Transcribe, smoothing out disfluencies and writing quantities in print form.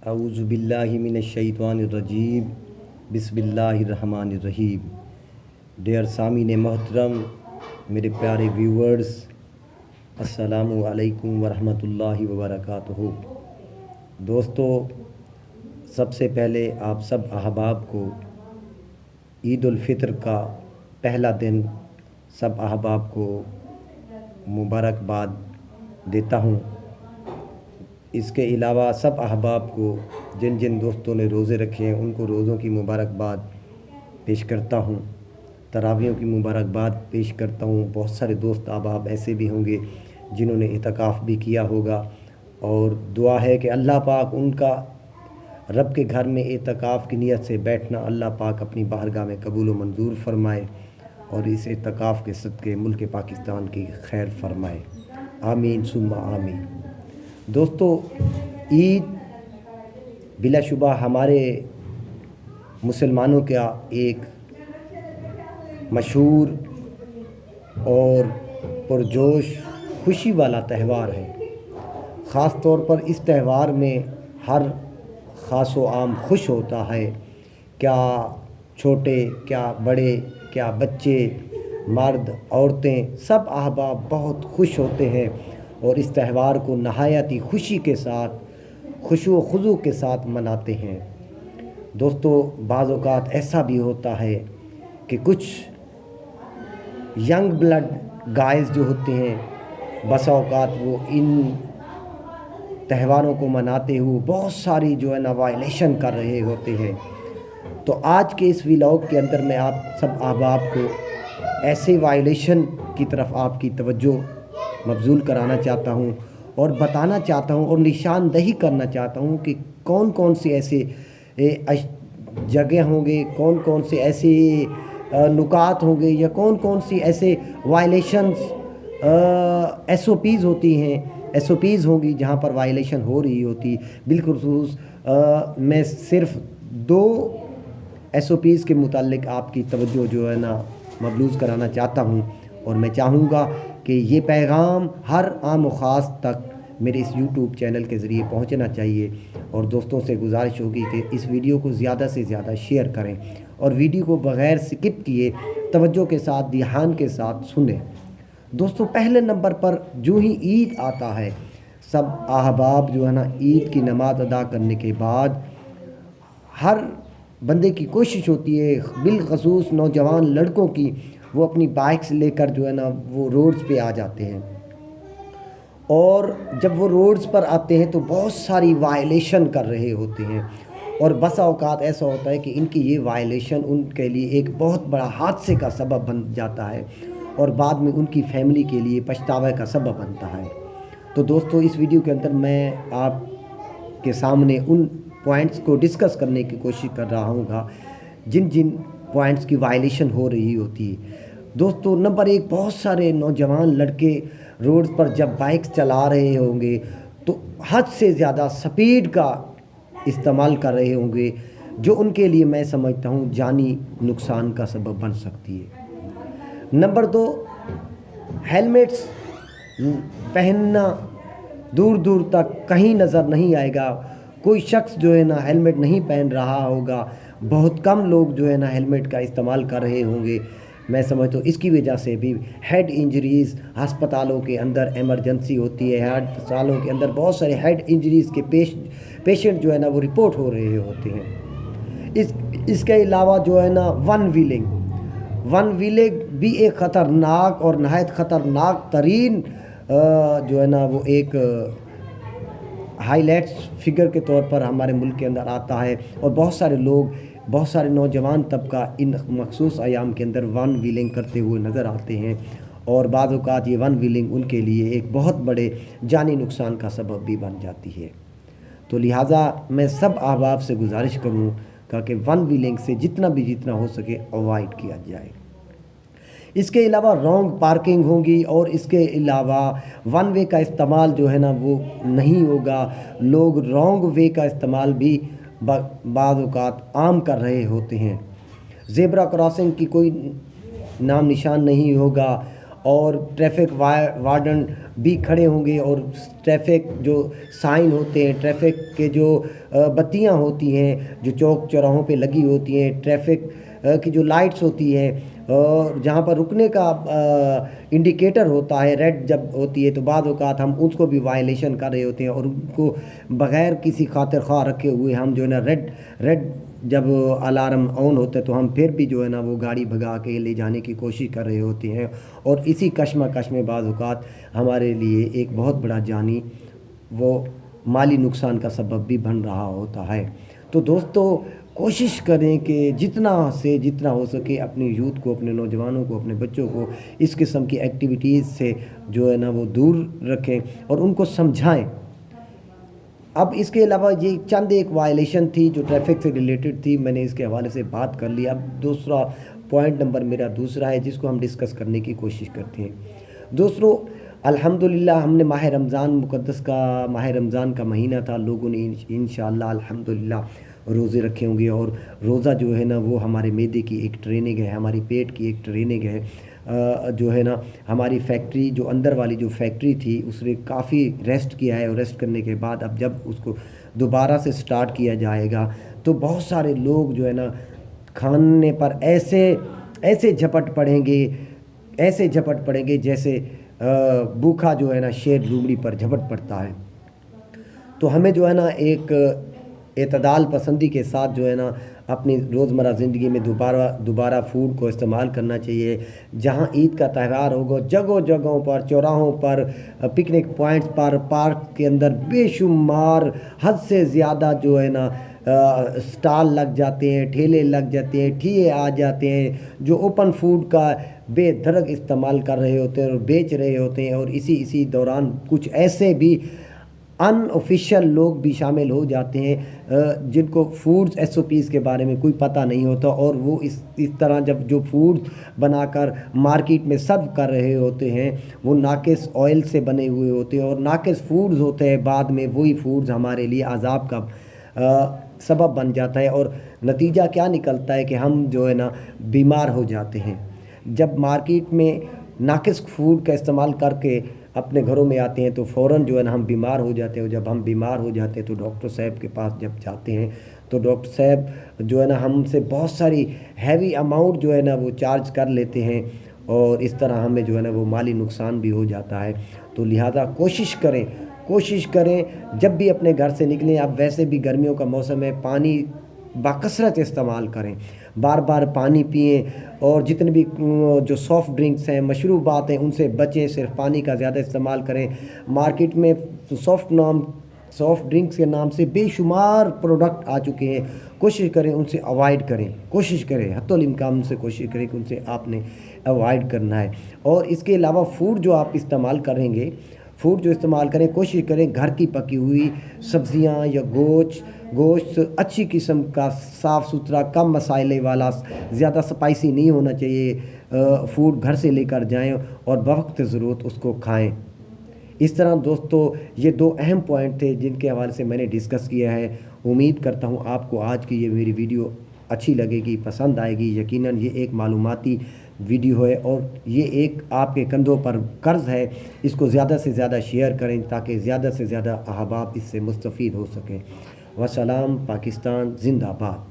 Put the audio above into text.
اعوذ باللہ من الشیطان الرجیم بسم اللہ الرحمن الرحیم۔ ڈیئر سامعین محترم، میرے پیارے ویورز، السلام علیکم ورحمۃ اللہ وبرکاتہ۔ دوستو، سب سے پہلے آپ سب احباب کو عید الفطر کا پہلا دن سب احباب کو مبارکباد دیتا ہوں۔ اس کے علاوہ سب احباب کو جن جن دوستوں نے روزے رکھے ہیں ان کو روزوں کی مبارکباد پیش کرتا ہوں، تراویحوں کی مبارکباد پیش کرتا ہوں۔ بہت سارے دوست احباب ایسے بھی ہوں گے جنہوں نے اعتکاف بھی کیا ہوگا، اور دعا ہے کہ اللہ پاک ان کا رب کے گھر میں اعتکاف کی نیت سے بیٹھنا اللہ پاک اپنی بارگاہ میں قبول و منظور فرمائے، اور اس اعتکاف کے صدقے ملک پاکستان کی خیر فرمائے، آمین ثم آمین۔ دوستو، عید بلا شبہ ہمارے مسلمانوں کا ایک مشہور اور پرجوش خوشی والا تہوار ہے۔ خاص طور پر اس تہوار میں ہر خاص و عام خوش ہوتا ہے، کیا چھوٹے، کیا بڑے، کیا بچے، مرد، عورتیں، سب احباب بہت خوش ہوتے ہیں اور اس تہوار کو نہایت ہی خوشی کے ساتھ، خشوع و خضوع کے ساتھ مناتے ہیں۔ دوستو، بعض اوقات ایسا بھی ہوتا ہے کہ کچھ ینگ بلڈ گائز جو ہوتے ہیں، بسا اوقات وہ ان تہواروں کو مناتے ہوئے بہت ساری جو ہے نا وائلیشن کر رہے ہوتے ہیں۔ تو آج کے اس ولاگ کے اندر میں آپ سب احباب کو ایسے وائلیشن کی طرف آپ کی توجہ مبذول کرانا چاہتا ہوں اور بتانا چاہتا ہوں اور نشاندہی کرنا چاہتا ہوں کہ کون کون سے ایسے جگہ ہوں گے، کون کون سے ایسے نکات ہوں گے، یا کون کون سی ایسے وائلیشنز ایس او پیز ہوں گی جہاں پر وائلیشن ہو رہی ہوتی۔ بالخصوص میں صرف 2 ایس او پیز کے متعلق آپ کی توجہ جو ہے نا مبذول کرانا چاہتا ہوں، اور میں چاہوں گا کہ یہ پیغام ہر عام و خاص تک میرے اس یوٹیوب چینل کے ذریعے پہنچنا چاہیے، اور دوستوں سے گزارش ہوگی کہ اس ویڈیو کو زیادہ سے زیادہ شیئر کریں اور ویڈیو کو بغیر سکپ کیے توجہ کے ساتھ، دھیان کے ساتھ سنیں۔ دوستوں، پہلے نمبر پر جو ہی عید آتا ہے، سب احباب جو ہے نا عید کی نماز ادا کرنے کے بعد ہر بندے کی کوشش ہوتی ہے، بالخصوص نوجوان لڑکوں کی، وہ اپنی بائکس لے کر جو ہے نا وہ روڈز پہ آ جاتے ہیں، اور جب وہ روڈز پر آتے ہیں تو بہت ساری وائلیشن کر رہے ہوتے ہیں، اور بسا اوقات ایسا ہوتا ہے کہ ان کی یہ وائلیشن ان کے لیے ایک بہت بڑا حادثے کا سبب بن جاتا ہے، اور بعد میں ان کی فیملی کے لیے پچھتاوے کا سبب بنتا ہے۔ تو دوستو، اس ویڈیو کے اندر میں آپ کے سامنے ان پوائنٹس کو ڈسکس کرنے کی کوشش کر رہا ہوں گا جن جن پوائنٹس کی وائلیشن ہو رہی ہوتی ہے۔ دوستو، نمبر 1، بہت سارے نوجوان لڑکے روڈ پر جب بائکس چلا رہے ہوں گے تو حد سے زیادہ سپیڈ کا استعمال کر رہے ہوں گے، جو ان کے لیے میں سمجھتا ہوں جانی نقصان کا سبب بن سکتی ہے۔ نمبر 2، ہیلمٹس پہننا دور دور تک کہیں نظر نہیں آئے گا، کوئی شخص جو ہے نا ہیلمٹ نہیں پہن رہا ہوگا، بہت کم لوگ جو ہے نا ہیلمٹ کا استعمال کر رہے ہوں گے۔ میں سمجھتا ہوں اس کی وجہ سے بھی ہیڈ انجریز ہسپتالوں کے اندر ایمرجنسی ہوتی ہے، ہسپتالوں کے اندر بہت سارے ہیڈ انجریز کے پیشنٹ جو ہے نا وہ رپورٹ ہو رہے ہوتے ہیں۔ اس کے علاوہ جو ہے نا ون ویلنگ بھی ایک خطرناک اور نہایت خطرناک ترین جو ہے نا وہ ایک ہائی لائٹس فگر کے طور پر ہمارے ملک کے اندر آتا ہے، اور بہت سارے لوگ، بہت سارے نوجوان طبقہ ان مخصوص ایام کے اندر ون ویلنگ کرتے ہوئے نظر آتے ہیں، اور بعض اوقات یہ ون ویلنگ ان کے لیے ایک بہت بڑے جانی نقصان کا سبب بھی بن جاتی ہے۔ تو لہٰذا میں سب احباب سے گزارش کروں کہ ون ویلنگ سے جتنا ہو سکے اوائڈ کیا جائے۔ اس کے علاوہ رانگ پارکنگ ہوگی، اور اس کے علاوہ ون وے کا استعمال جو ہے نا وہ نہیں ہوگا، لوگ رانگ وے کا استعمال بھی بعض اوقات عام کر رہے ہوتے ہیں۔ زیبرا کراسنگ کی کوئی نام نشان نہیں ہوگا، اور ٹریفک وارڈن بھی کھڑے ہوں گے، اور ٹریفک جو سائن ہوتے ہیں، ٹریفک کے جو بتیاں ہوتی ہیں جو چوک چوراہوں پہ لگی ہوتی ہیں، ٹریفک کی جو لائٹس ہوتی ہیں، اور جہاں پر رکنے کا انڈیکیٹر ہوتا ہے، ریڈ جب ہوتی ہے تو بعض اوقات ہم اس کو بھی وائلیشن کر رہے ہوتے ہیں، اور ان کو بغیر کسی خاطر خواہ رکھے ہوئے ہم جو ہے نا ریڈ جب الارم آن ہوتا ہے تو ہم پھر بھی جو ہے نا وہ گاڑی بھگا کے لے جانے کی کوشش کر رہے ہوتے ہیں، اور اسی کشمکش میں بعض اوقات ہمارے لیے ایک بہت بڑا جانی وہ مالی نقصان کا سبب بھی بن رہا ہوتا ہے۔ تو دوستو، کوشش کریں کہ جتنا سے جتنا ہو سکے اپنے یوتھ کو، اپنے نوجوانوں کو، اپنے بچوں کو اس قسم کی ایکٹیویٹیز سے جو ہے نا وہ دور رکھیں اور ان کو سمجھائیں۔ اب اس کے علاوہ یہ چند ایک وائلیشن تھی جو ٹریفک سے ریلیٹڈ تھی، میں نے اس کے حوالے سے بات کر لی۔ اب دوسرا پوائنٹ نمبر میرا دوسرا ہے جس کو ہم ڈسکس کرنے کی کوشش کرتے ہیں۔ دوستو، الحمدللہ ہم نے ماہ رمضان کا مہینہ تھا، لوگوں نے انشاءاللہ الحمدللہ روزے رکھے ہوں گے، اور روزہ جو ہے نا وہ ہمارے معدے کی ایک ٹریننگ ہے، ہماری پیٹ کی ایک ٹریننگ ہے، جو ہے نا ہماری فیکٹری جو اندر والی جو فیکٹری تھی اس نے کافی ریسٹ کیا ہے، اور ریسٹ کرنے کے بعد اب جب اس کو دوبارہ سے سٹارٹ کیا جائے گا تو بہت سارے لوگ جو ہے نا کھانے پر ایسے جھپٹ پڑیں گے جیسے بھوکھا جو ہے نا شیر لومڑی پر جھپٹ پڑتا ہے۔ تو ہمیں جو ہے نا ایک اعتدال پسندی کے ساتھ جو ہے نا اپنی روزمرہ زندگی میں دوبارہ فوڈ کو استعمال کرنا چاہیے۔ جہاں عید کا تہوار ہوگا، جگہوں پر، چوراہوں پر، پکنک پوائنٹس پر، پارک کے اندر بے شمار حد سے زیادہ جو ہے نا سٹال لگ جاتے ہیں، ٹھیلے لگ جاتے ہیں، ٹھیے آ جاتے ہیں جو اوپن فوڈ کا بے دھڑک استعمال کر رہے ہوتے ہیں اور بیچ رہے ہوتے ہیں، اور اسی دوران کچھ ایسے بھی ان آفیشیل لوگ بھی شامل ہو جاتے ہیں جن کو فوڈز SOPs کے بارے میں کوئی پتہ نہیں ہوتا، اور وہ اس طرح جب جو فوڈ بنا کر مارکیٹ میں سرو کر رہے ہوتے ہیں وہ ناقص آئل سے بنے ہوئے ہوتے ہیں اور ناقص فوڈز ہوتے ہیں، بعد میں وہی فوڈز ہمارے لیے عذاب کا سبب بن جاتا ہے، اور نتیجہ کیا نکلتا ہے کہ ہم جو ہے نا بیمار ہو جاتے ہیں۔ جب مارکیٹ میں ناقص فوڈ کا استعمال کر کے اپنے گھروں میں آتے ہیں تو فوراً جو ہے نا ہم بیمار ہو جاتے ہیں، اور جب ہم بیمار ہو جاتے ہیں تو ڈاکٹر صاحب کے پاس جب جاتے ہیں تو ڈاکٹر صاحب جو ہے نا ہم سے بہت ساری ہیوی اماؤنٹ جو ہے نا وہ چارج کر لیتے ہیں، اور اس طرح ہمیں جو ہے نا وہ مالی نقصان بھی ہو جاتا ہے۔ تو لہٰذا کوشش کریں جب بھی اپنے گھر سے نکلیں، اب ویسے بھی گرمیوں کا موسم ہے، پانی باکثرت استعمال کریں، بار بار پانی پئیں، اور جتنے بھی جو سافٹ ڈرنکس ہیں، مشروبات ہیں، ان سے بچیں، صرف پانی کا زیادہ استعمال کریں۔ مارکیٹ میں سافٹ ڈرنکس کے نام سے بے شمار پروڈکٹ آ چکے ہیں، کوشش کریں ان سے اوائڈ کریں، حتی الامکان ان سے کوشش کریں کہ ان سے آپ نے اوائڈ کرنا ہے۔ اور اس کے علاوہ فوڈ جو آپ استعمال کریں گے، کوشش کریں گھر کی پکی ہوئی سبزیاں یا گوشت اچھی قسم کا، صاف ستھرا، کم مسالے والا، زیادہ سپائسی نہیں ہونا چاہیے، فوڈ گھر سے لے کر جائیں اور بوقت ضرورت اس کو کھائیں۔ اس طرح دوستو، یہ 2 اہم پوائنٹ تھے جن کے حوالے سے میں نے ڈسکس کیا ہے۔ امید کرتا ہوں آپ کو آج کی یہ میری ویڈیو اچھی لگے گی، پسند آئے گی۔ یقیناً یہ ایک معلوماتی ویڈیو ہے اور یہ ایک آپ کے کندھوں پر قرض ہے، اس کو زیادہ سے زیادہ شیئر کریں تاکہ زیادہ سے زیادہ احباب اس سے مستفید ہو سکیں۔ وسلام، پاکستان زندہ باد۔